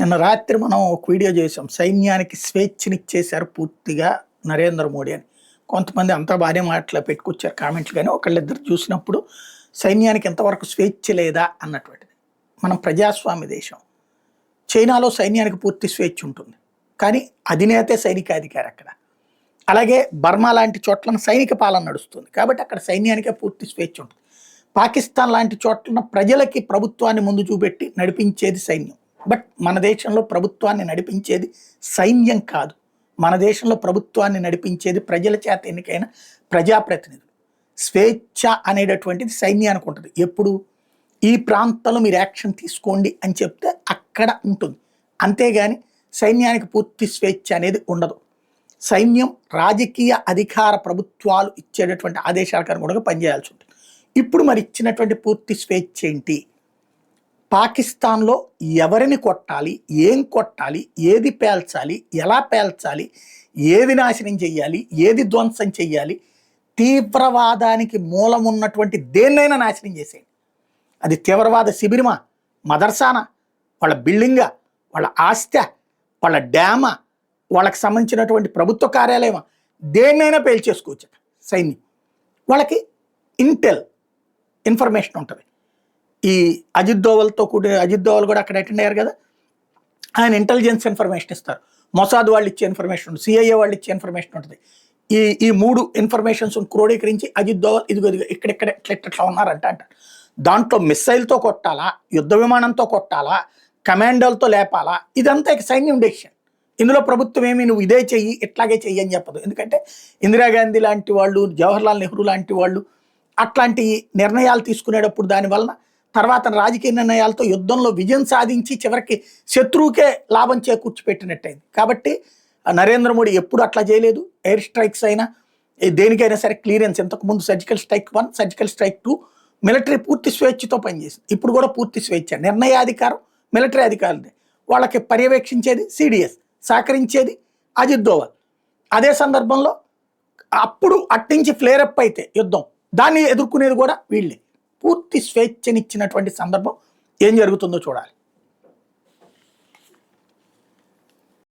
నిన్న రాత్రి మనం ఒక వీడియో చేసాం. సైన్యానికి స్వేచ్ఛనిచ్చేశారు పూర్తిగా నరేంద్ర మోడీ అని. కొంతమంది అంతా బాగానే మాటలు పెట్టుకొచ్చారు కామెంట్లు, కానీ ఒకళ్ళిద్దరు చూసినప్పుడు సైన్యానికి ఎంతవరకు స్వేచ్ఛ లేదా అన్నటువంటిది. మనం ప్రజాస్వామ్య దేశం. చైనాలో సైన్యానికి పూర్తి స్వేచ్ఛ ఉంటుంది, కానీ అధినేతే సైనికాధికారి అక్కడ. అలాగే బర్మా లాంటి చోట్ల సైనిక పాలన నడుస్తుంది, కాబట్టి అక్కడ సైన్యానికే పూర్తి స్వేచ్ఛ ఉంటుంది. పాకిస్తాన్ లాంటి చోట్ల ప్రజలకి ప్రభుత్వాన్ని ముందు చూపెట్టి నడిపించేది సైన్యం. బట్ మన దేశంలో ప్రభుత్వాన్ని నడిపించేది సైన్యం కాదు. మన దేశంలో ప్రభుత్వాన్ని నడిపించేది ప్రజల చేత ఎన్నికైన ప్రజాప్రతినిధులు. స్వేచ్ఛ అనేటటువంటిది సైన్యానికి ఉంటుంది. ఎప్పుడు ఈ ప్రాంతంలో మీరు యాక్షన్ తీసుకోండి అని చెప్తే అక్కడ ఉంటుంది, అంతేగాని సైన్యానికి పూర్తి స్వేచ్ఛ అనేది ఉండదు. సైన్యం రాజకీయ అధికార ప్రభుత్వాలు ఇచ్చేటటువంటి ఆదేశాలకు అనుగుణంగా పనిచేయాల్సి ఉంటుంది. ఇప్పుడు మరి ఇచ్చినటువంటి పూర్తి స్వేచ్ఛ ఏంటి? పాకిస్తాన్లో ఎవరిని కొట్టాలి, ఏం కొట్టాలి, ఏది పేల్చాలి, ఎలా పేల్చాలి, ఏది నాశనం చెయ్యాలి, ఏది ధ్వంసం చెయ్యాలి, తీవ్రవాదానికి మూలం ఉన్నటువంటి దేన్నైనా నాశనం చేసేయండి. అది తీవ్రవాద శిబిరమా, మదర్సానా, వాళ్ళ బిల్డింగా, వాళ్ళ ఆస్తి, వాళ్ళ డ్యామా, వాళ్ళకి సంబంధించినటువంటి ప్రభుత్వ కార్యాలయమా, దేన్నైనా పేల్చేసుకోవచ్చు. సైన్యం వాళ్ళకి ఇన్ఫర్మేషన్ ఉంటుంది. ఈ అజిత్ దోవల్తో అజిత్ దోవల్ కూడా అక్కడ అటెండ్ అయ్యారు కదా, ఆయన ఇంటెలిజెన్స్ ఇన్ఫర్మేషన్ ఇస్తారు. మొసాద్ వాళ్ళు ఇచ్చే ఇన్ఫర్మేషన్ ఉంటుంది, సిఐఏ వాళ్ళు ఇచ్చే ఇన్ఫర్మేషన్ ఉంటుంది. ఈ మూడు ఇన్ఫర్మేషన్స్ క్రోడీకరించి అజిత్ దోవల్ ఇదిగో ఇక్కడెక్కడ ఇట్లా ఉన్నారంట అంటారు. దాంట్లో మిస్సైల్తో కొట్టాలా, యుద్ధ విమానంతో కొట్టాలా, కమాండోలతో లేపాలా, ఇదంతా ఇక సైన్యం డెసిషన్. ఇందులో ప్రభుత్వం ఏమి నువ్వు ఇదే చెయ్యి ఇట్లాగే చెయ్యి అని చెప్పదు. ఎందుకంటే ఇందిరాగాంధీ లాంటి వాళ్ళు, జవహర్లాల్ నెహ్రూ లాంటి వాళ్ళు అట్లాంటి నిర్ణయాలు తీసుకునేటప్పుడు దానివలన తర్వాత రాజకీయ నిర్ణయాలతో యుద్ధంలో విజయం సాధించి చివరికి శత్రువుకే లాభం చేకూర్చిపెట్టినట్టయింది. కాబట్టి నరేంద్ర మోడీ ఎప్పుడు అట్లా చేయలేదు. ఎయిర్ స్ట్రైక్స్ అయినా దేనికైనా సరే క్లియరెన్స్, ఇంతకుముందు surgical strike 1, surgical strike 2 military పూర్తి స్వేచ్ఛతో పనిచేసింది. ఇప్పుడు కూడా పూర్తి స్వేచ్ఛ. నిర్ణయాధికారం మిలిటరీ అధికారులదే. వాళ్ళకి పర్యవేక్షించేది సిడిఎస్, సహకరించేది అజిత్ దోవల్. అదే సందర్భంలో అప్పుడు అట్టించి ఫ్లేరప్ అయితే యుద్ధం, దాన్ని ఎదుర్కొనేది కూడా వీళ్ళే. పూర్తి స్వేచ్ఛనిచ్చినటువంటి సందర్భం ఏం జరుగుతుందో చూడాలి.